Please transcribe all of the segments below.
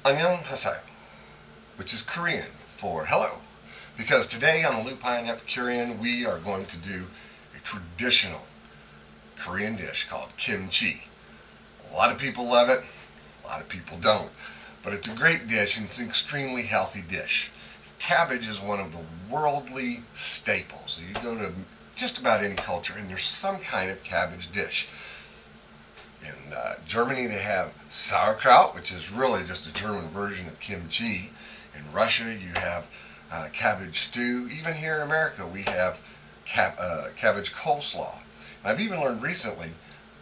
Annyeonghaseyo, which is Korean for hello. Because today on the Lupine Epicurean, we are going to do a traditional Korean dish called kimchi. A lot of people love it, a lot of people don't. But it's a great dish and it's an extremely healthy dish. Cabbage is one of the worldly staples. You go to just about any culture and there's some kind of cabbage dish. In Germany they have sauerkraut, which is really just a German version of kimchi. In Russia you have cabbage stew. Even here in America we have cabbage coleslaw. I've even learned recently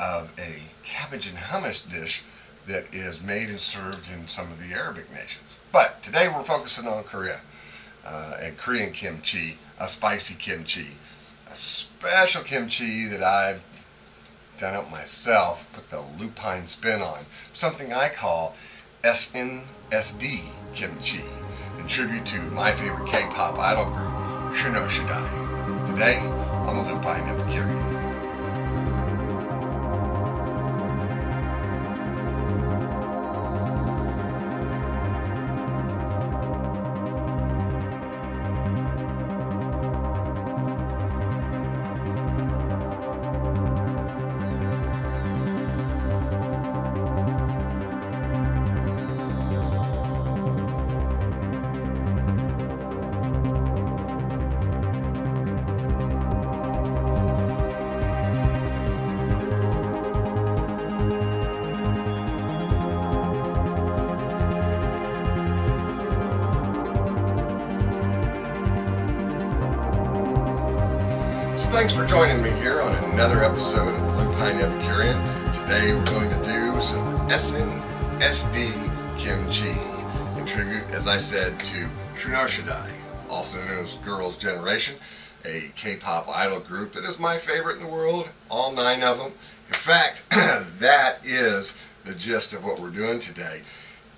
of a cabbage and hummus dish that is made and served in some of the Arabic nations. But today we're focusing on Korea and Korean kimchi, a spicy kimchi, a special kimchi that I've done up myself, put the lupine spin on, something I call SNSD Kimchee, in tribute to my favorite K-pop idol group, SNSD. Today on the Lupine Epicurean. Thanks for joining me here on another episode of the Lupine Epicurean. Today we're going to do some SNSD Kimchi in tribute, as I said, to SNSD, also known as Girls' Generation, a K-pop idol group that is my favorite in the world, all 9 of them. In fact, that is the gist of what we're doing today.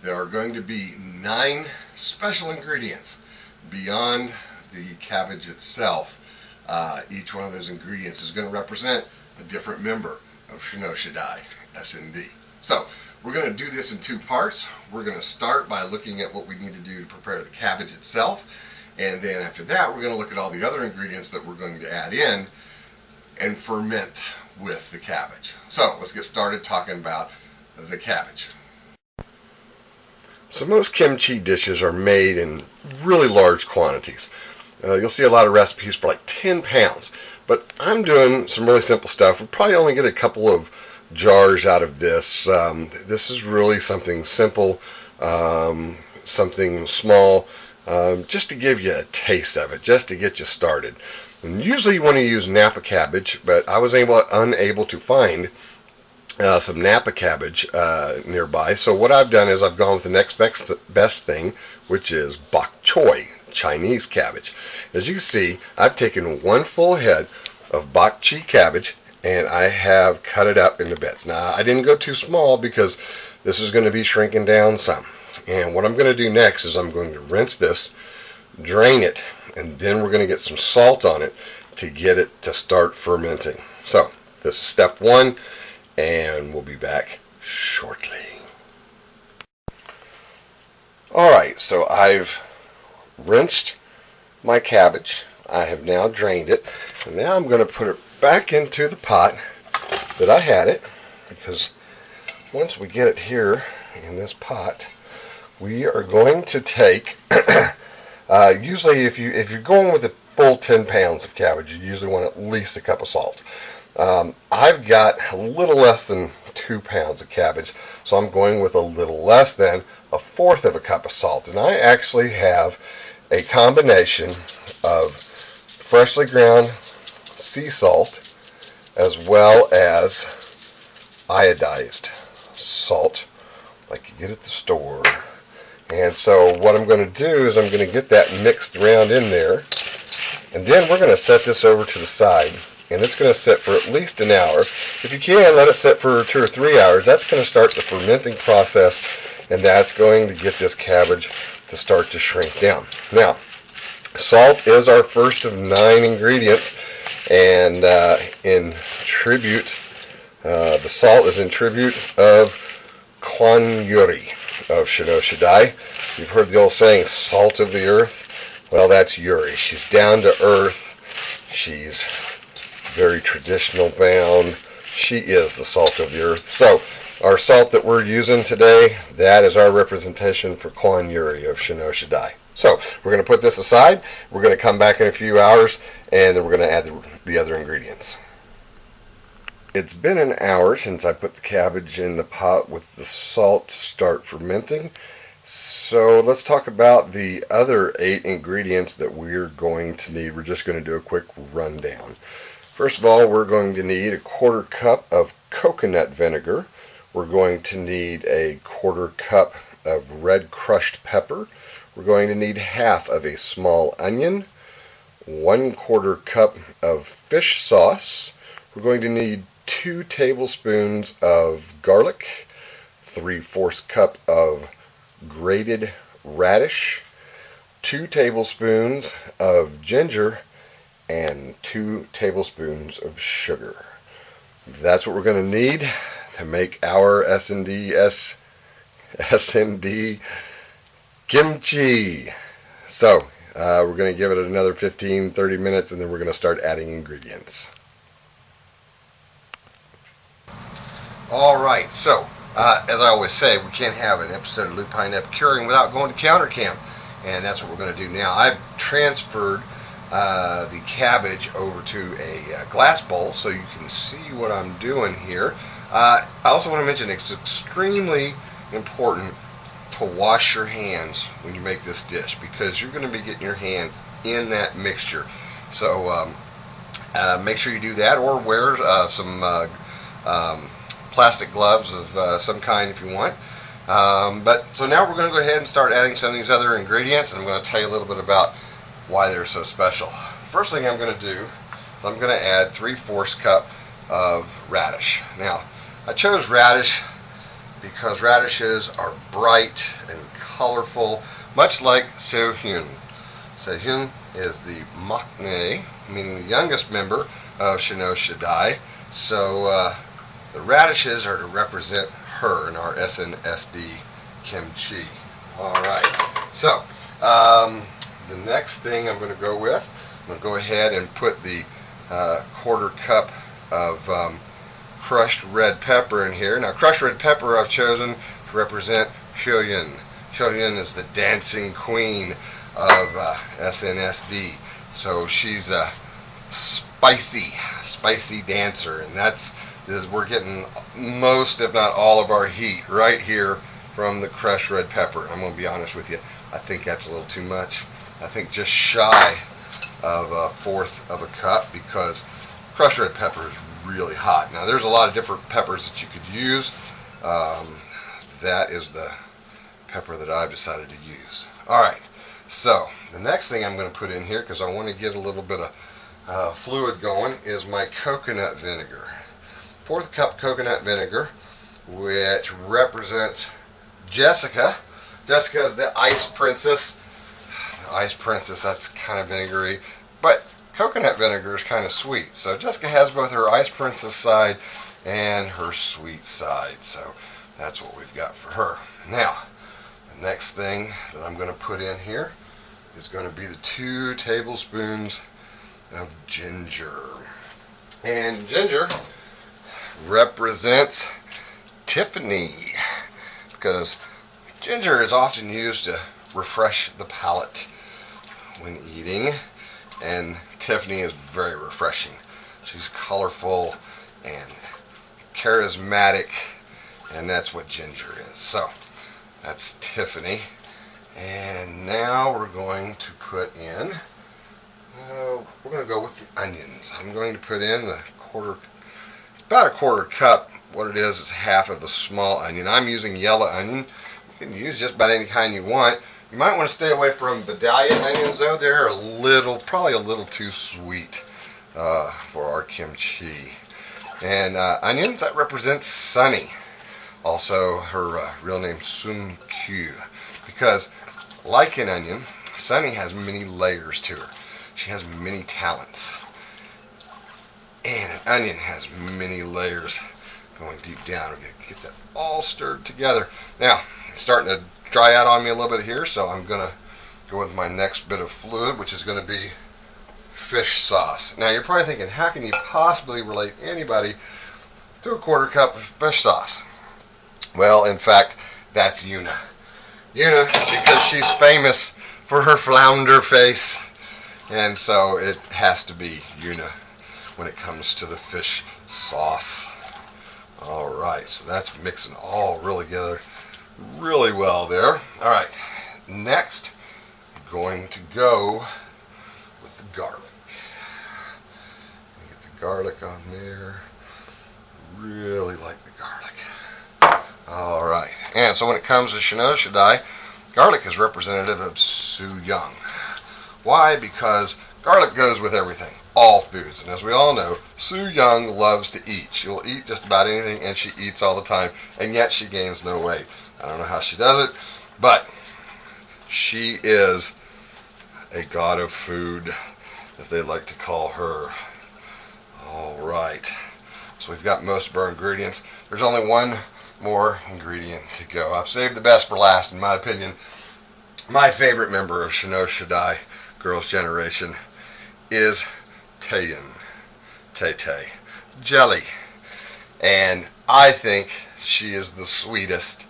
There are going to be 9 special ingredients beyond the cabbage itself. Each one of those ingredients is going to represent a different member of SNSD, SND. So we're going to do this in 2 parts. We're going to start by looking at what we need to do to prepare the cabbage itself, and then after that we're going to look at all the other ingredients that we're going to add in and ferment with the cabbage. So let's get started talking about the cabbage. So most kimchi dishes are made in really large quantities. You'll see a lot of recipes for like 10 pounds, but I'm doing some really simple stuff. We'll probably only get a couple of jars out of this. This is really something simple, something small, just to give you a taste of it, just to get you started. And usually you want to use Napa cabbage, but I was unable to find some Napa cabbage nearby. So what I've done is I've gone with the next best thing, which is bok choy, Chinese cabbage. As you can see, I've taken 1 full head of bok choy cabbage and I have cut it up into bits. Now, I didn't go too small because this is going to be shrinking down some. And what I'm going to do next is I'm going to rinse this, drain it, and then we're going to get some salt on it to get it to start fermenting. So, this is step 1, and we'll be back shortly. Alright, so I've rinsed my cabbage. I have now drained it, and now I'm going to put it back into the pot that I had it, because once we get it here in this pot, we are going to take usually if you're going with a full 10 pounds of cabbage, you usually want at least a cup of salt. I've got a little less than 2 pounds of cabbage, so I'm going with a little less than 1/4 of a cup of salt. And I actually have a combination of freshly ground sea salt as well as iodized salt like you get at the store. And so what I'm going to do is I'm going to get that mixed around in there, and then we're going to set this over to the side, and it's going to sit for at least an hour. If you can, let it sit for 2 or 3 hours. That's going to start the fermenting process, and that's going to get this cabbage to start to shrink down. Now, salt is our first of 9 ingredients, and the salt is in tribute of Kwan Yuri of Shinoshidai. You've heard the old saying, salt of the earth. Well, that's Yuri. She's down to earth. She's very traditional bound. She is the salt of the earth. So, our salt that we're using today, that is our representation for Kwan Yuri of Shinoshidai. So, we're going to put this aside. We're going to come back in a few hours, and then we're going to add the other ingredients. It's been an hour since I put the cabbage in the pot with the salt to start fermenting. So let's talk about the other 8 ingredients that we're going to need. We're just going to do a quick rundown. First of all, we're going to need a 1/4 cup of coconut vinegar. We're going to need a 1/4 cup of red crushed pepper. We're going to need half of a small onion, 1/4 cup of fish sauce. We're going to need 2 tablespoons of garlic, 3/4 cup of grated radish, 2 tablespoons of ginger, and 2 tablespoons of sugar. That's what we're going to need to make our SNSD Kimchee. So, we're going to give it another 15-30 minutes, and then we're going to start adding ingredients. Alright, so, as I always say, we can't have an episode of Lupine Epicurean without going to counter camp, and that's what we're going to do now. I've transferred the cabbage over to a glass bowl so you can see what I'm doing here. I also want to mention it's extremely important to wash your hands when you make this dish, because you're going to be getting your hands in that mixture. So make sure you do that, or wear some plastic gloves of some kind if you want. So now we're going to go ahead and start adding some of these other ingredients, and I'm going to tell you a little bit about why they're so special. First thing I'm going to do is I'm going to add 3/4 cup of radish. Now, I chose radish because radishes are bright and colorful, much like Tae-yeon. Tae-yeon is the maknae, meaning the youngest member of Shinoshidai. So the radishes are to represent her in our SNSD Kimchee. Alright, so the next thing I'm going to go with, I'm going to go ahead and put the 1/4 cup of crushed red pepper in here. Now, crushed red pepper I've chosen to represent Tae-yeon. Tae-yeon is the dancing queen of SNSD. So she's a spicy dancer, and we're getting most, if not all, of our heat right here from the crushed red pepper. I'm going to be honest with you, I think that's a little too much. I think just shy of 1/4 of a cup, because crushed red pepper is really hot. Now, there's a lot of different peppers that you could use. That is the pepper that I've decided to use. Alright, so the next thing I'm going to put in here, because I want to get a little bit of fluid going, is my coconut vinegar. 1/4 cup coconut vinegar, which represents Jessica. Jessica is the ice princess. The ice princess, that's kind of vinegary, but coconut vinegar is kind of sweet. So Jessica has both her ice princess side and her sweet side. So that's what we've got for her. Now, the next thing that I'm going to put in here is going to be the 2 tablespoons of ginger. And ginger represents Tiffany, because ginger is often used to refresh the palate when eating, and Tiffany is very refreshing. She's colorful and charismatic, and that's what ginger is. So that's Tiffany. And now we're going to put in, we're going to go with the onions. I'm going to put in the about a 1/4 cup. What it is half of a small onion. I'm using yellow onion. You can use just about any kind you want. You might want to stay away from Vidalia onions, though. They're probably a little too sweet for our kimchi. And onions, that represents Sunny. Also, her real name, Sun-kyu. Because, like an onion, Sunny has many layers to her. She has many talents. And an onion has many layers going deep down. We're going to get that all stirred together. Now, it's starting to dry out on me a little bit here, so I'm going to go with my next bit of fluid, which is going to be fish sauce. Now, you're probably thinking, how can you possibly relate anybody to a 1/4 cup of fish sauce? Well, in fact, that's Yuna. Yuna, because she's famous for her flounder face, and so it has to be Yuna when it comes to the fish sauce. All right, so that's mixing all really together really well there. All right, next, I'm going to go with the garlic. Get the garlic on there. Really like the garlic. All right, and so when it comes to shino-shidai, garlic is representative of Tae-yeon. Why? Because garlic goes with everything, all foods. And as we all know, Tae-yeon loves to eat. She will eat just about anything, and she eats all the time, and yet she gains no weight. I don't know how she does it, but she is a god of food, as they like to call her. All right, so we've got most of our ingredients. There's only one more ingredient to go. I've saved the best for last, in my opinion. My favorite member of shino-shidai Girls' Generation is Tae-yeon, Tay-Tay, Jelly. And I think she is the sweetest,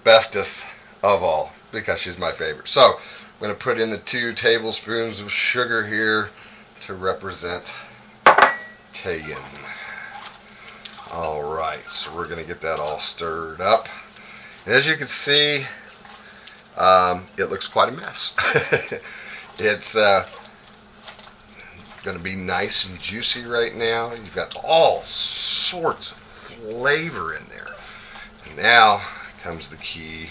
bestest of all, because she's my favorite. So I'm going to put in the 2 tablespoons of sugar here to represent Tae-yeon. All right, so we're going to get that all stirred up. And as you can see, it looks quite a mess. It's going to be nice and juicy right now. You've got all sorts of flavor in there. And now comes the key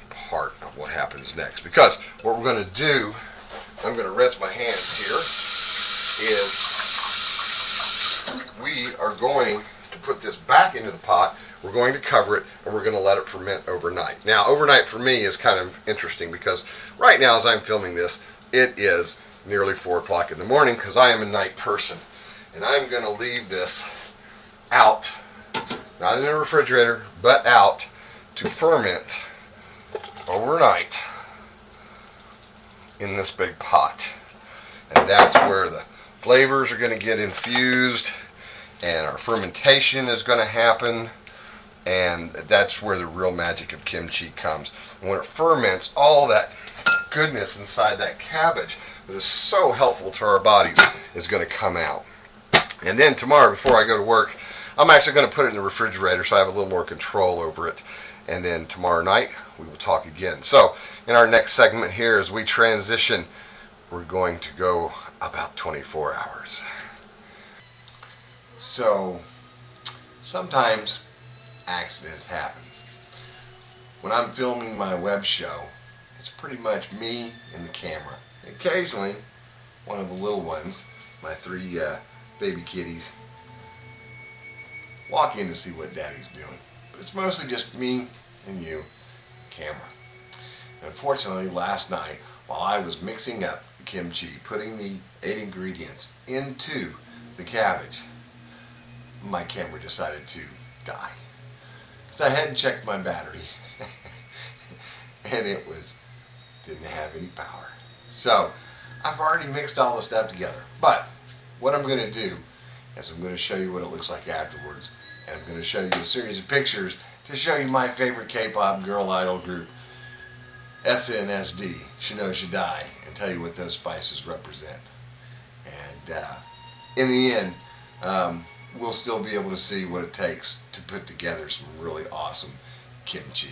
part of what happens next. Because what we're going to do, I'm going to rinse my hands here, is we are going to put this back into the pot. We're going to cover it, and we're going to let it ferment overnight. Now, overnight for me is kind of interesting because right now as I'm filming this, it is nearly 4 o'clock in the morning because I am a night person. And I'm going to leave this out, not in the refrigerator, but out to ferment overnight in this big pot. And that's where the flavors are going to get infused, and our fermentation is going to happen, and that's where the real magic of kimchi comes. When it ferments, all that goodness inside that cabbage that is so helpful to our bodies is going to come out. And then tomorrow, before I go to work, I'm actually going to put it in the refrigerator so I have a little more control over it. And then tomorrow night, we will talk again. So in our next segment here, as we transition, we're going to go about 24 hours. So sometimes accidents happen. When I'm filming my web show, it's pretty much me and the camera. Occasionally, one of the little ones, my 3 baby kitties, walk in to see what Daddy's doing. But it's mostly just me and you, camera. Unfortunately, last night, while I was mixing up the kimchi, putting the 8 ingredients into the cabbage, my camera decided to die. Because I hadn't checked my battery. And it didn't have any power. So, I've already mixed all the stuff together. But, what I'm going to do is I'm going to show you what it looks like afterwards. And I'm going to show you a series of pictures to show you my favorite K-pop girl idol group, SNSD, shino-shidai, and tell you what those spices represent. And in the end, we'll still be able to see what it takes to put together some really awesome kimchi.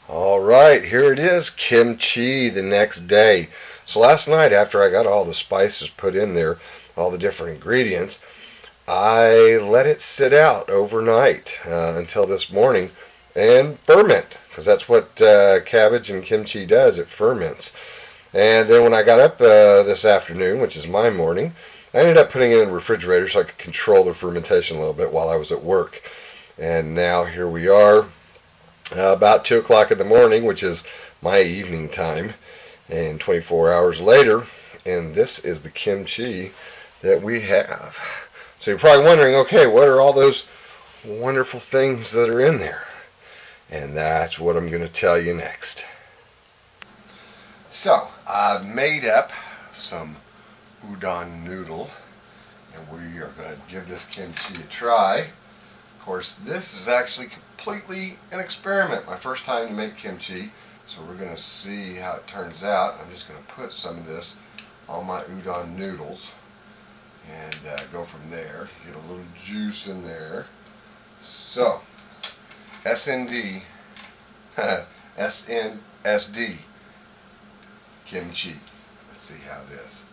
All right, here it is, kimchi the next day. So last night, after I got all the spices put in there, all the different ingredients, I let it sit out overnight until this morning and ferment, because that's what cabbage and kimchi does, it ferments. And then when I got up this afternoon, which is my morning, I ended up putting it in the refrigerator so I could control the fermentation a little bit while I was at work. And now here we are, about 2 o'clock in the morning, which is my evening time, and 24 hours later, and this is the kimchi that we have. So you're probably wondering, okay, what are all those wonderful things that are in there? And that's what I'm going to tell you next. So, I've made up some udon noodle, and we are going to give this kimchi a try. Of course, this is actually completely an experiment. My first time to make kimchi, so we're going to see how it turns out. I'm just going to put some of this on my udon noodles and go from there. Get a little juice in there. So, SNSD Kimchee. Let's see how it is.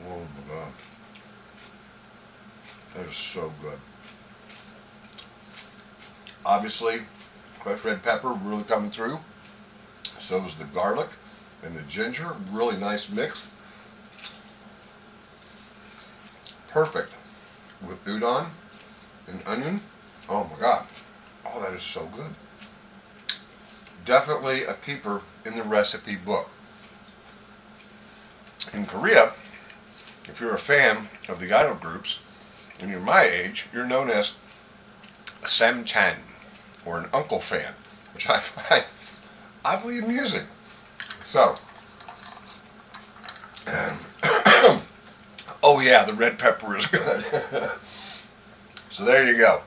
Oh my God. That is so good. Obviously, crushed red pepper really coming through. So is the garlic and the ginger. Really nice mix. Perfect with udon and onion. Oh my God. Oh, that is so good. Definitely a keeper in the recipe book. In Korea, if you're a fan of the idol groups, and you're my age, you're known as Samchan, or an uncle fan, which I find oddly amusing. So, oh yeah, the red pepper is good. So there you go.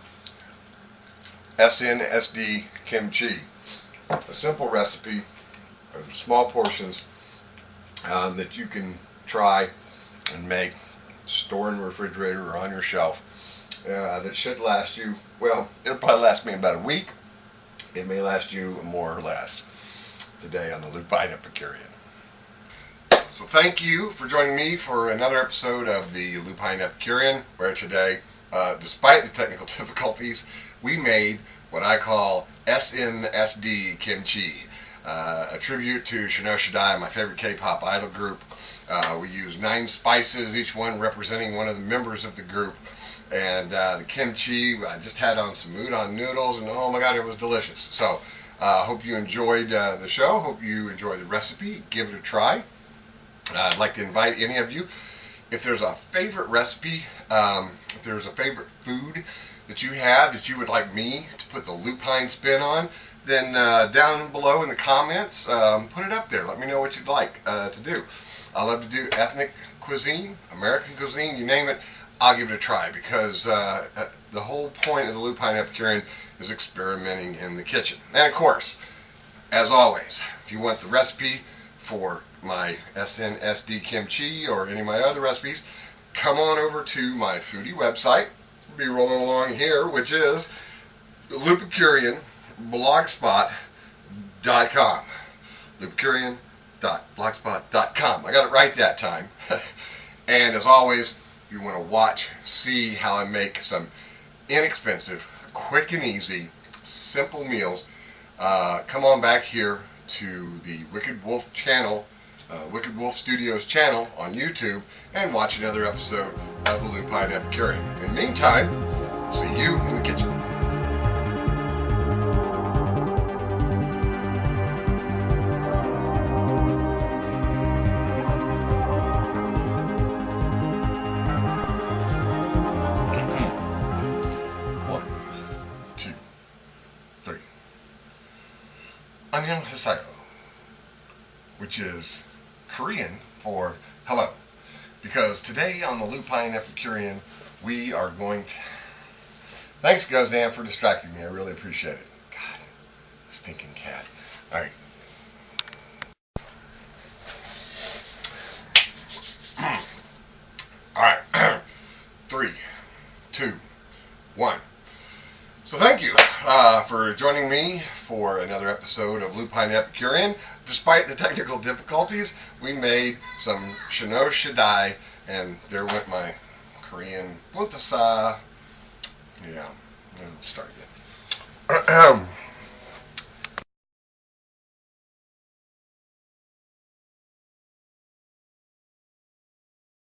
SNSD Kimchee. A simple recipe, small portions that you can try and make, store in the refrigerator or on your shelf. That should last you, well, it'll probably last me about a week. It may last you more or less. Today on the Lupine Epicurean. So thank you for joining me for another episode of the Lupine Epicurean, where today, despite the technical difficulties, we made what I call SNSD Kimchee, a tribute to Shinoshidai, my favorite K-pop idol group. We use 9 spices, each one representing one of the members of the group. And the kimchi, I just had on some udon noodles, and oh my God, it was delicious. So hope you enjoyed the show. Hope you enjoyed the recipe. Give it a try. I'd like to invite any of you, if there's a favorite recipe, if there's a favorite food that you have that you would like me to put the lupine spin on, then down below in the comments, put it up there. Let me know what you'd like to do. I love to do ethnic cuisine, American cuisine, you name it. I'll give it a try, because the whole point of the Lupine Epicurean is experimenting in the kitchen. And of course, as always, if you want the recipe for my SNSD Kimchee or any of my other recipes, come on over to my foodie website. We'll be rolling along here, which is Lupicurean.blogspot.com. Lupicurean.blogspot.com. I got it right that time. And as always, if you want to watch, see how I make some inexpensive, quick and easy, simple meals, come on back here to the Wicked Wolf channel, Wicked Wolf Studios channel on YouTube, and watch another episode of the Lupine Epicurean. In the meantime, see you in the kitchen. Annyeonghaseyo, which is Korean for hello. Because today on the Lupine Epicurean, we are going to... Thanks, Gozan, for distracting me. I really appreciate it. God, stinking cat. All right. All right. 3, 2, 1. So thank you for joining me for another episode of Lupine Epicurean. Despite the technical difficulties, we made some Shinoshidai, and there went my Korean Buntasa. Yeah, let's start again.